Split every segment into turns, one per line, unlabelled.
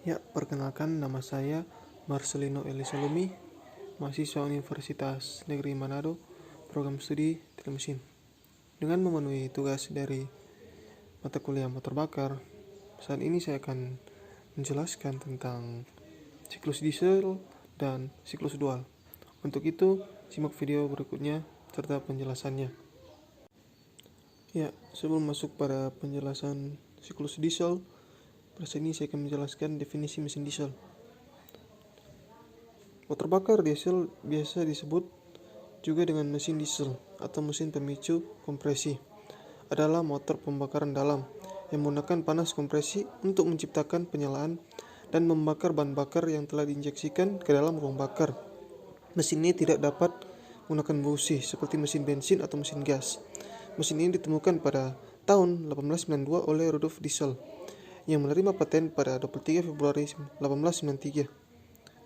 Ya, perkenalkan nama saya Marcelino Elisalumi, mahasiswa Universitas Negeri Manado, program studi teknik mesin. Dengan memenuhi tugas dari mata kuliah motor bakar, saat ini saya akan menjelaskan tentang siklus diesel dan siklus dual. Untuk itu, simak video berikutnya serta penjelasannya. Ya, sebelum masuk pada penjelasan siklus diesel, pada saat ini saya akan menjelaskan definisi mesin diesel. Motor bakar diesel biasa disebut juga dengan mesin diesel atau mesin pemicu kompresi. Adalah motor pembakaran dalam yang menggunakan panas kompresi untuk menciptakan penyalaan dan membakar bahan bakar yang telah diinjeksikan ke dalam ruang bakar. Mesin ini tidak dapat menggunakan busi seperti mesin bensin atau mesin gas. Mesin ini ditemukan pada tahun 1892 oleh Rudolf Diesel yang menerima paten pada 23 Februari 1893.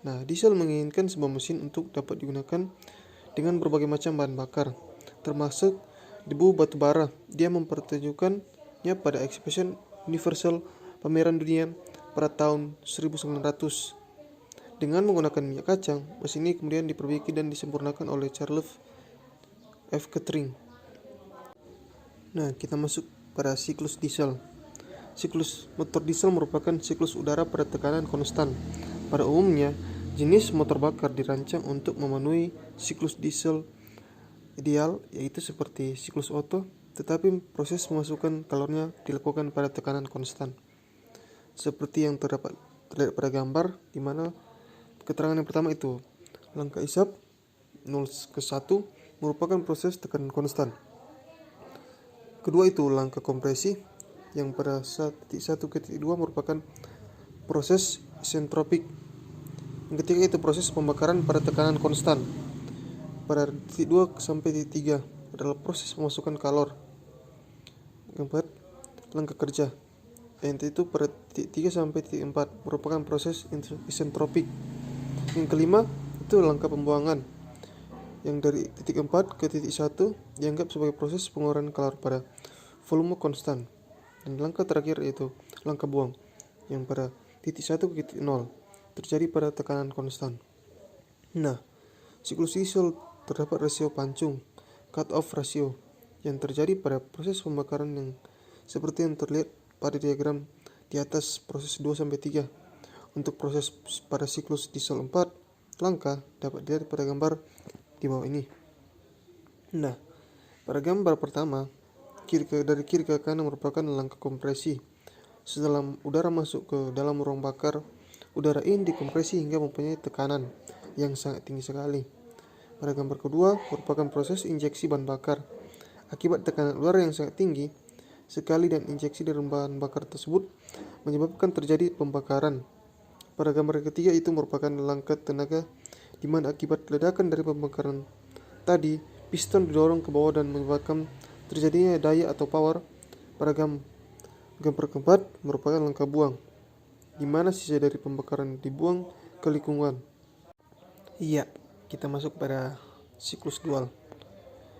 Nah, diesel menginginkan sebuah mesin untuk dapat digunakan dengan berbagai macam bahan bakar, termasuk debu batu bara. Dia mempertunjukkannya pada Exhibition Universal pameran dunia pada tahun 1900. Dengan menggunakan minyak kacang, mesin ini kemudian diperbaiki dan disempurnakan oleh Charles F. Kettering. Nah, kita masuk pada siklus diesel. Siklus motor diesel merupakan siklus udara pada tekanan konstan. Pada umumnya, jenis motor bakar dirancang untuk memenuhi siklus diesel ideal, yaitu seperti siklus Otto, tetapi proses pemasukan kalornya dilakukan pada tekanan konstan. Seperti yang terlihat pada gambar, di mana keterangan yang pertama itu langkah isap 0 ke 1 merupakan proses tekanan konstan. Kedua itu langkah kompresi yang pada titik 1 ke titik 2 merupakan proses isentropik. Yang ketiga itu proses pembakaran pada tekanan konstan. Pada titik 2 sampai titik 3 adalah proses pemasukan kalor. Yang keempat, langkah kerja. Yang itu pada titik 3 sampai titik 4 merupakan proses isentropik. Yang kelima itu langkah pembuangan. Yang dari titik 4 ke titik 1 dianggap sebagai proses pengeluaran kalor pada volume konstan. Dan langkah terakhir yaitu langkah buang, yang pada titik 1 ke titik 0 terjadi pada tekanan konstan. Nah, siklus diesel terdapat rasio pancung, cut-off ratio, yang terjadi pada proses pembakaran yang seperti yang terlihat pada diagram di atas proses 2-3. Untuk proses pada siklus diesel 4 langkah dapat dilihat pada gambar di bawah ini. Nah, pada gambar pertama, dari kiri ke kanan merupakan langkah kompresi. Setelah udara masuk ke dalam ruang bakar, udara ini dikompresi hingga mempunyai tekanan yang sangat tinggi sekali. Pada gambar kedua merupakan proses injeksi bahan bakar. Akibat tekanan udara yang sangat tinggi sekali dan injeksi dari bahan bakar tersebut menyebabkan terjadi pembakaran. Pada gambar ketiga itu merupakan langkah tenaga, di mana akibat ledakan dari pembakaran tadi, piston didorong ke bawah dan menyebabkan terjadinya daya atau power. Pada gambar keempat merupakan langkah buang, di mana sisa dari pembakaran dibuang ke lingkungan. Iya, kita masuk pada siklus dual.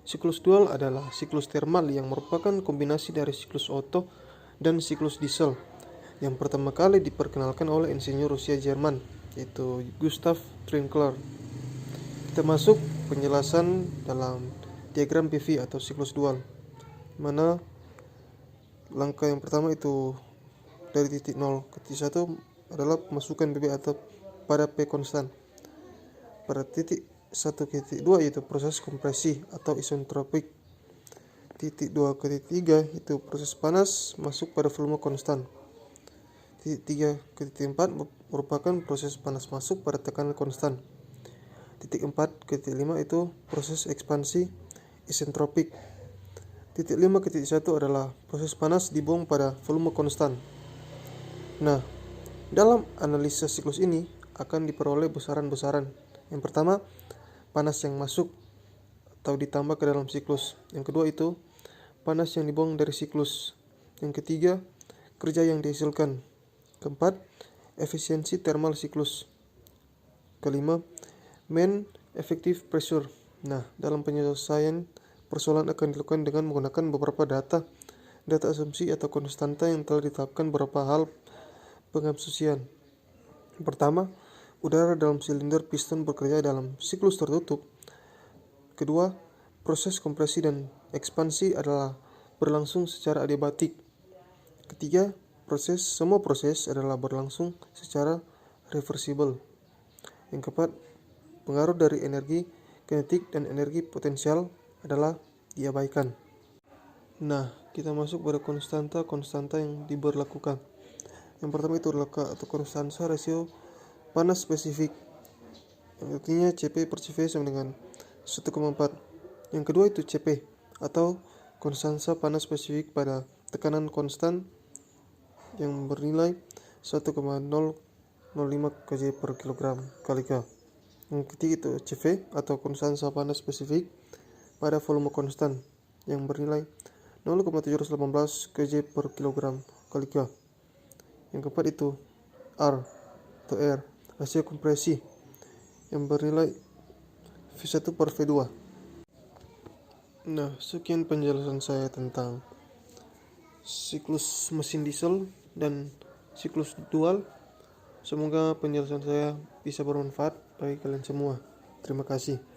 Siklus dual adalah siklus thermal yang merupakan kombinasi dari siklus Otto dan siklus diesel yang pertama kali diperkenalkan oleh insinyur Rusia Jerman, yaitu Gustav Trinkler. Kita masuk penjelasan dalam diagram PV atau siklus dual, mana langkah yang pertama itu dari titik 0 ke titik 1 adalah pemasukan BB atau pada P konstan. Pada titik 1 ke titik 2 yaitu proses kompresi atau isentropik. Titik 2 ke titik 3 itu proses panas masuk pada volume konstan. Titik 3 ke titik 4 merupakan proses panas masuk pada tekanan konstan. Titik 4 ke titik 5 itu proses ekspansi isentropik. Titik 5 ke titik 1 adalah proses panas dibuang pada volume konstan. Nah, dalam analisa siklus ini akan diperoleh besaran-besaran. Yang pertama, panas yang masuk atau ditambah ke dalam siklus. Yang kedua itu panas yang dibuang dari siklus. Yang ketiga, kerja yang dihasilkan. Keempat, efisiensi thermal siklus. Kelima, mean effective pressure. Nah, dalam penyelesaian persoalan akan dilakukan dengan menggunakan beberapa data asumsi atau konstanta yang telah ditetapkan beberapa hal pengasumsian. Pertama, udara dalam silinder piston bekerja dalam siklus tertutup. Kedua, proses kompresi dan ekspansi adalah berlangsung secara adiabatik. Ketiga, semua proses adalah berlangsung secara reversibel. Yang keempat, pengaruh dari energi kinetik dan energi potensial adalah diabaikan. Nah, kita masuk pada konstanta yang diberlakukan. Yang pertama itu adalah atau konstanta rasio panas spesifik. Yang artinya Cp per Cv sama dengan 1,4. Yang kedua itu Cp atau konstanta panas spesifik pada tekanan konstan yang bernilai 1,005 kJ per kilogram kali K. Yang ketiga itu Cv atau konstanta panas spesifik pada volume konstan yang bernilai 0,718 kJ per kilogram kali K. Yang keempat itu R atau R, rasio kompresi yang bernilai V1 per V2. Nah, sekian penjelasan saya tentang siklus mesin diesel dan siklus dual. Semoga penjelasan saya bisa bermanfaat bagi kalian semua. Terima kasih.